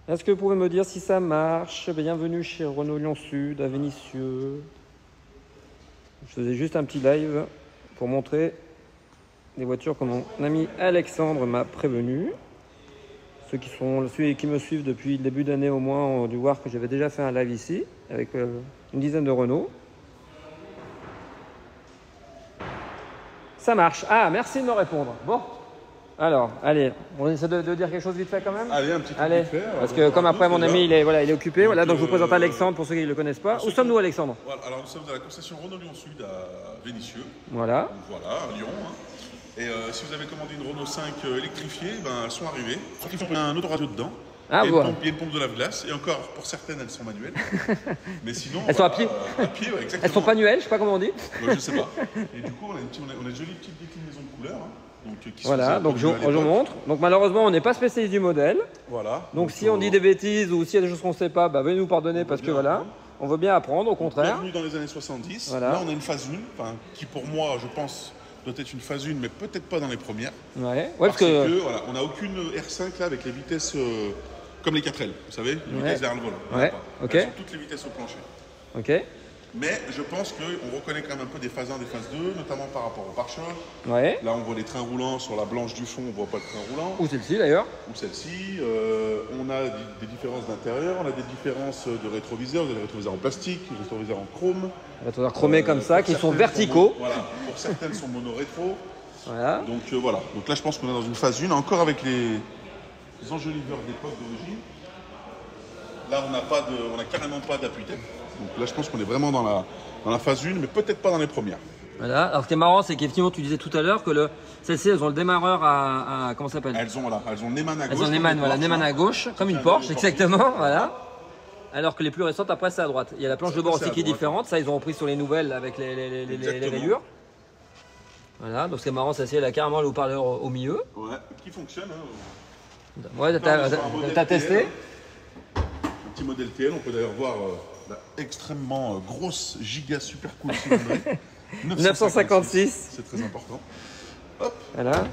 Est-ce que vous pouvez me dire si ça marche? Bienvenue chez Renault Lyon Sud, à Vénissieux. Je faisais juste un petit live pour montrer les voitures que mon ami Alexandre m'a prévenu. Ceux qui me suivent depuis le début d'année au moins ont dû voir que j'avais déjà fait un live ici avec une dizaine de Renault. Ça marche. Ah, merci de me répondre. Bon. Alors, allez, on essaie de dire quelque chose vite fait quand même. Allez, un petit peu allez. Vite fait. Parce que comme après mon ami il est occupé, voilà, donc je vous présente Alexandre pour ceux qui ne le connaissent pas. Où sommes-nous, Alexandre? Voilà, alors nous sommes à la concession Renault Lyon Sud à Vénissieux. Voilà. Donc voilà, à Lyon. Hein. Et si vous avez commandé une Renault 5 électrifiée, ben, elles sont arrivées. Il y a un autoradio dedans. Ah, il y a voilà. une pompe de lave-glace. Et encore, pour certaines, elles sont manuelles. Mais sinon. Elles sont à pied. À pied, ouais, exactement. Elles sont pas manuelles, je sais pas comment on dit. Ouais, je sais pas. Et du coup, on a une jolie petite déclinaison de couleurs. Hein. Donc, voilà, donc je montre. Donc malheureusement, on n'est pas spécialiste du modèle. Voilà. Donc si on dit des bêtises ou s'il y a des choses qu'on ne sait pas, bah, veuillez nous pardonner parce que voilà, on veut bien apprendre, au contraire. Bienvenue dans les années 70. Voilà. Là, on a une phase 1, qui pour moi, je pense, doit être une phase 1, mais peut-être pas dans les premières. Ouais, parce que voilà, on n'a aucune R5 là avec les vitesses comme les 4L, vous savez, les vitesses derrière le volant. Ouais, ok. Elles sont toutes les vitesses au plancher. Ok. Mais je pense qu'on reconnaît quand même un peu des phases 1, des phases 2, notamment par rapport au pare-choc. Ouais. Là, on voit les trains roulants sur la blanche du fond, on voit pas le train roulant. Ou celle-ci d'ailleurs. Ou celle-ci. On a des différences d'intérieur, on a des différences de rétroviseurs, des rétroviseurs en plastique, des rétroviseurs en chrome. Des rétroviseurs chromés comme ça, qui sont verticaux. Voilà, pour certaines sont mono-rétro. Voilà. Donc voilà. Donc là, je pense qu'on est dans une phase 1, encore avec les enjoliveurs d'époque d'origine. Là, on n'a carrément pas d'appui-tête. Donc là, je pense qu'on est vraiment dans la phase 1, mais peut-être pas dans les premières. Voilà. Alors ce qui est marrant, c'est qu'effectivement, tu disais tout à l'heure que celles-ci, elles ont le démarreur à comment ça s'appelle? Elles ont Neyman à gauche. Elles ont Neyman à gauche, comme une Porsche, exactement. Voilà. Alors que les plus récentes, après, c'est à droite. Il y a la planche de bord aussi qui est différente. Ça, ils ont repris sur les nouvelles avec les rayures. Voilà. Donc ce qui est marrant, celle-ci, elle a carrément le haut-parleur au milieu. Ouais, qui fonctionne. Hein. Ouais, t'as testé. Un petit modèle TL, on peut d'ailleurs voir la extrêmement grosse giga super cool cylindrée. 956. C'est très important. Hop. Voilà.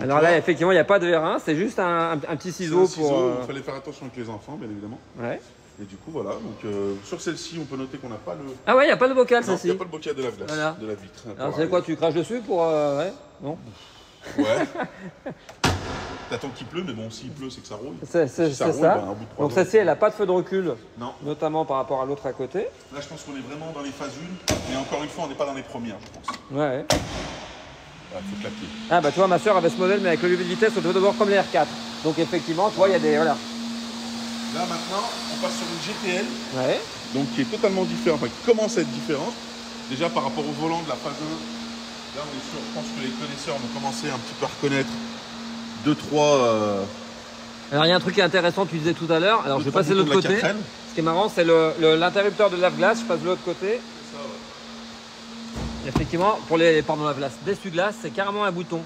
Alors là, effectivement, il n'y a pas de R1, c'est juste un petit ciseau pour. Il fallait faire attention avec les enfants, bien évidemment. Ouais. Et du coup, voilà. Donc sur celle-ci, on peut noter qu'on n'a pas le. Ah ouais, il n'y a pas de bocal, celle-ci. Il n'y a pas le bocal de la glace, voilà. de la vitre. Alors c'est quoi, tu craches dessus pour. Ouais. Non. Ouais. T'attends qu'il pleut, mais bon, s'il pleut, c'est que ça roule. C'est ça. Ben, donc celle-ci, elle n'a pas de feu de recul, non. Notamment par rapport à l'autre à côté. Là, je pense qu'on est vraiment dans les phases 1, mais encore une fois, on n'est pas dans les premières, je pense. Ouais. Il faut claquer. Ah bah tu vois, ma soeur avait ce modèle, mais avec le levier de vitesse, au feu de bord comme les R4. Donc effectivement, tu vois, il y a des. Voilà. Là, maintenant, on passe sur une GTL. Ouais. Donc qui est totalement différente, enfin qui commence à être différente. Déjà par rapport au volant de la phase 1, là on est sûr, je pense que les connaisseurs vont commencer un petit peu à reconnaître 2-3. Alors il y a un truc qui est intéressant, tu disais tout à l'heure. Alors je vais passer de l'autre côté. Ce qui est marrant, c'est l'interrupteur de lave-glace. Je passe de l'autre côté. C'est ça, ouais. Effectivement, pour les lave-glace, d'essuie-glace, c'est carrément un bouton.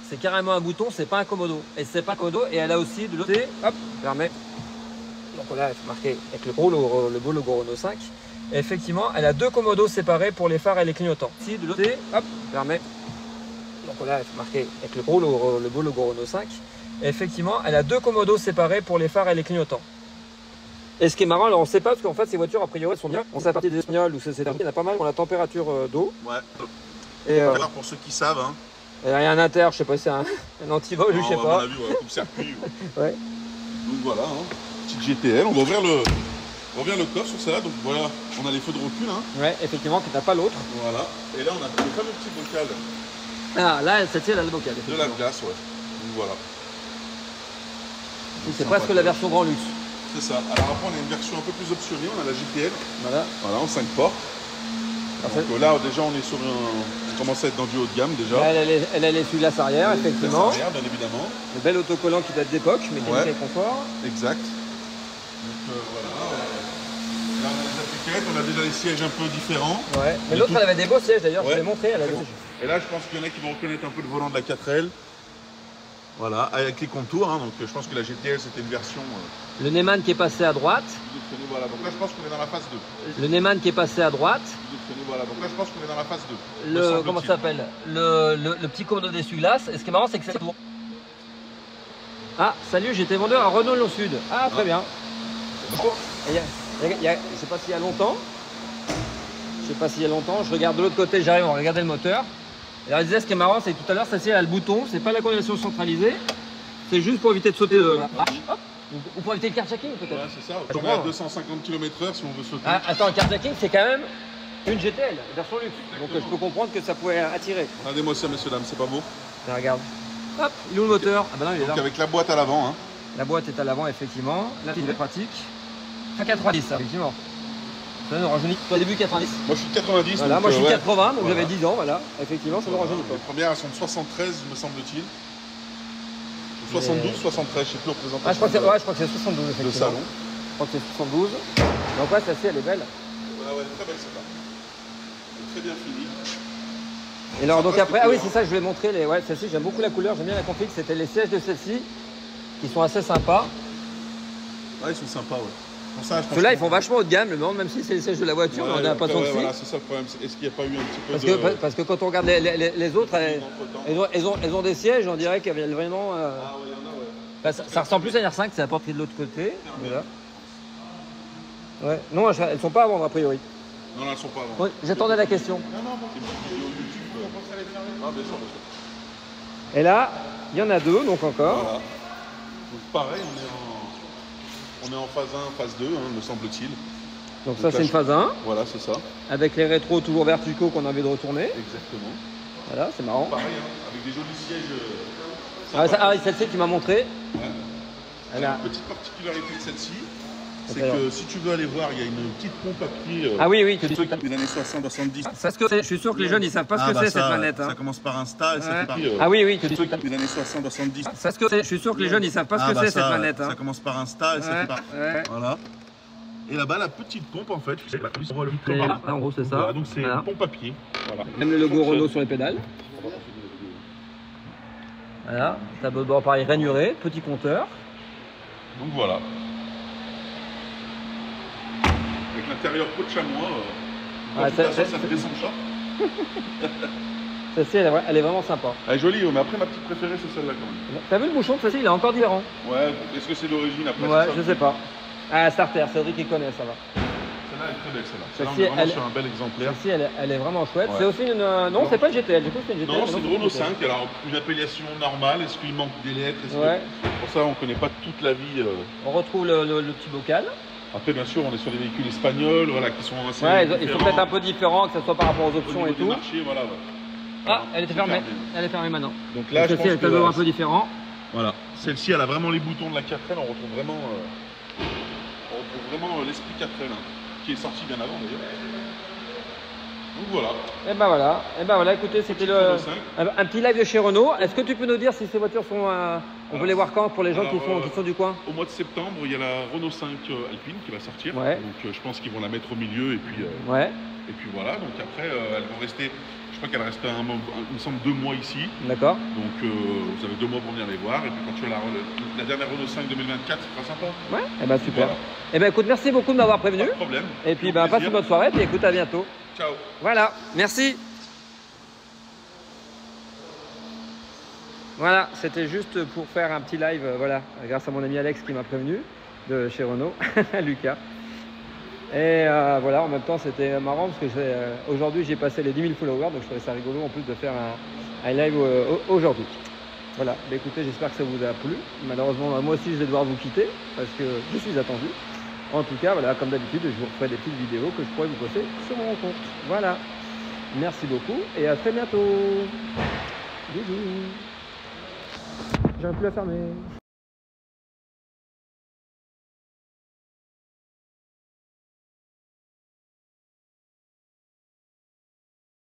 C'est carrément un bouton, c'est pas un commodo. Et c'est pas un commodo. Et elle a aussi de l'autre côté, hop, permet. Donc là, c'est marqué avec le beau logo Renault 5. Et effectivement, elle a deux commodos séparés pour les phares et les clignotants. Ici, de l'autre côté, hop, permet. Donc là, c'est marqué avec le beau logo Renault 5. Et effectivement, elle a deux commodos séparés pour les phares et les clignotants. Et ce qui est marrant, alors on ne sait pas parce qu'en fait ces voitures a priori elles sont bien. On sait à partir des Espagnols où c'est il y en a pas mal pour la température d'eau. Ouais. Et alors pour ceux qui savent, hein. Il y a un inter, je sais pas si c'est un antivol, je sais pas. À mon avis, ouais, coupe circuit. Ouais. Donc voilà, hein. Petite GTL. On va ouvrir le coffre sur ça. Donc voilà, on a les feux de recul. Hein. Ouais, effectivement, qui n'a pas l'autre. Voilà. Et là on a le fameux petit bocal. Ah là, celle-ci elle a le bocal. De la glace, ouais. Donc voilà. C'est presque la version grand luxe. C'est ça. Alors après on a une version un peu plus optionnée, on a la GTL. Voilà. Voilà, en 5 portes. Donc là déjà on est sur on commence à être dans du haut de gamme déjà. Là, elle a l'essuie-glace arrière, effectivement. Arrière, bien évidemment. Le bel autocollant qui date d'époque, mécanique et confort. Exact. Donc voilà. Là on a les appliquettes, on a déjà les sièges un peu différents. Ouais. Mais l'autre elle avait des beaux sièges d'ailleurs, je l'ai montré. Et là je pense qu'il y en a qui vont reconnaître un peu le volant de la 4L. Voilà, avec les contours, hein, donc je pense que la GTL c'était une version. Le Neyman qui est passé à droite. Voilà, donc là je pense qu'on est dans la phase 2. Le Neyman qui est passé à droite. Voilà, donc là je pense qu'on est dans la phase 2. Comment ça s'appelle le petit commodo d'essuie-glace. Et ce qui est marrant, c'est que c'est tour. Ah, salut, j'étais vendeur à Renault-Lyon-Sud. Ah, très bien. Je sais pas s'il y a longtemps. Je regarde de l'autre côté, j'arrive à regarder le moteur. Et alors, il disait, ce qui est marrant, c'est que tout à l'heure, ça c'est le bouton, c'est pas la condensation centralisée. C'est juste pour éviter de sauter de la marche. Hop. Ou pour éviter le carjacking peut-être. Ouais, c'est ça. On est à 250 km/h si on veut sauter. Ah, attends, le carjacking, c'est quand même une GTL, version luxe. Donc je peux comprendre que ça pouvait attirer. Regardez-moi ça, messieurs, dames, c'est pas beau? Tiens, regarde. Hop, il est où le moteur? Ah bah non, il est là. Donc avec la boîte à l'avant. Hein. La boîte est à l'avant, effectivement. Là, il est pratique. À 90, ça, effectivement. Ça nous rajeunit. Toi, début 90. Moi, je suis de 90. Voilà, donc, moi, je suis ouais. 80, donc Voilà. j'avais 10 ans, voilà. Effectivement, ça nous rajeunit pas. Les premières, elles sont de 73, me semble-t-il. 72, 73, je sais plus représentation. Ah, je crois que c'est 72, Le effectivement. salon. Je crois que c'est 72. Donc, ouais, celle-ci, elle est belle. Ouais, très belle celle-là. Très bien finie. Et alors, donc Sympa, après, cette ah oui, couleur, c'est ça, je voulais montrer les. Ouais, celle-ci, j'aime beaucoup la couleur, j'aime bien la config. C'était les sièges de celle-ci qui sont assez sympas. Ouais, ils sont sympas, ouais. Pour ça, je pense Ceux-là, que- ils font vachement haut de gamme, même si c'est les sièges de la voiture, Ouais, on n'a pas après, tant que ouais, si. voilà, c'est ça le problème. Est-ce qu'il n'y a pas eu un petit peu de... Parce que quand on regarde les autres, elles ont des sièges, on dirait qu'il y avait vraiment. Ah ouais, il y en a, ouais. Bah, ça ressemble plus à une R5, c'est la porte qui est de l'autre côté. Voilà. Ouais. Non, elles sont pas à vendre a priori. Non, elles sont pas avant. Ouais, j'attendais la question. Non, c'est une petite vidéo YouTube. Ah, bien sûr, bien sûr. Et là, il y en a deux, donc encore. Voilà. Donc pareil, on est en phase 1, phase 2, hein, me semble-t-il. Donc ça, c'est une phase 1, Voilà, c'est ça. avec les rétros toujours verticaux qu'on a envie de retourner. Exactement. Voilà, c'est marrant. Pareil, hein, avec des jolis sièges. Ah, celle-ci qui m'a montré. Ouais. Elle a- Une petite particularité de celle-ci, c'est Alors. que si tu veux aller voir, il y a une petite pompe à pied. Ah oui, oui. Des années 60-70. Ça, je suis sûr que les jeunes, ils savent pas ce que c'est cette manette. Hein. Ça commence par Insta et ça Ouais. fait partie. Ah oui, oui. Des années 60-70. Je suis sûr que les jeunes, ils savent pas ce que c'est cette manette. Ça Hein. commence par Insta et ça Ouais, fait partie. ouais. Voilà. Et là-bas, la petite pompe, en fait, on voit le Et là, en gros, c'est ça. Voilà, donc c'est Voilà. une pompe à pied. Voilà. Même le logo Renault sur les pédales. Voilà, tableau de bord pareil rainuré, petit compteur. Donc voilà. Avec l'intérieur peau de chamois. Quand Ah, tu ça- t'assois, ça- ça te descend le short. Celle-ci, elle est vraiment sympa. Elle est jolie, mais après, ma petite préférée, c'est celle-là quand même. T'as vu le bouchon de celle-ci, il est encore différent. Ouais, est-ce que c'est d'origine après Ouais, c'est ça je sais pas. Ah, starter, Cédric il connaît, ça va. Celle-là elle est très belle, celle-là. Celle-là, on Celle-ci, est vraiment elle- sur un bel exemplaire. Celle-ci, elle est vraiment chouette. Ouais. C'est aussi une. Non, c'est pas une GTL, du coup, c'est une GTL. Non, mais c'est une une Renault GTL. 5, alors une appellation normale. Est-ce qu'il manque des lettres? Ouais. Pour ça, on ne connaît pas toute la vie. On retrouve le petit bocal. Après, bien sûr, on est sur des véhicules espagnols, voilà, qui sont assez. Ouais, ils sont différents. peut-être un peu différents, que ce soit par rapport aux Au options niveau et du tout. marché, voilà, ouais. Ah, elle était C'est fermée. fermé. Elle est fermée maintenant. Donc là, je Celle-ci, pense elle a que un tableau un peu différent. voilà, celle-ci, elle a vraiment les boutons de la 4L. On retrouve vraiment, l'esprit 4L, hein, qui est sorti bien avant d'ailleurs. Donc voilà. Et ben voilà, écoutez, c'était Renault 5. un petit live de chez Renault. Est-ce que tu peux nous dire si ces voitures sont. On peut les voir quand pour les gens qui sont du coin? Au mois de septembre, il y a la Renault 5 Alpine qui va sortir. Ouais. Donc je pense qu'ils vont la mettre au milieu et puis Ouais, voilà. Donc après, elles vont rester. Je crois qu'elle reste il me semble 2 mois ici. d'accord. Donc vous avez 2 mois pour venir les voir. Et puis quand tu as la dernière Renault 5 2024, c'est pas sympa. Ouais, et ben super. Voilà. Et ben écoute, merci beaucoup de m'avoir prévenu. Pas de problème. Et puis Au ben passe plaisir. une bonne soirée, puis écoute, à bientôt. Ciao. Voilà, merci. Voilà, c'était juste pour faire un petit live, voilà, grâce à mon ami Alex qui m'a prévenu de chez Renault, Lucas. Et voilà, en même temps, c'était marrant parce que aujourd'hui, j'ai passé les 10 000 followers, donc je trouvais ça rigolo en plus de faire un live aujourd'hui. Voilà, bah, écoutez, j'espère que ça vous a plu. Malheureusement, moi aussi, je vais devoir vous quitter parce que je suis attendu. En tout cas, voilà, comme d'habitude, je vous referai des petites vidéos que je pourrais vous poster sur mon compte. Voilà, merci beaucoup et à très bientôt. Bisous. J'arrive plus à fermer.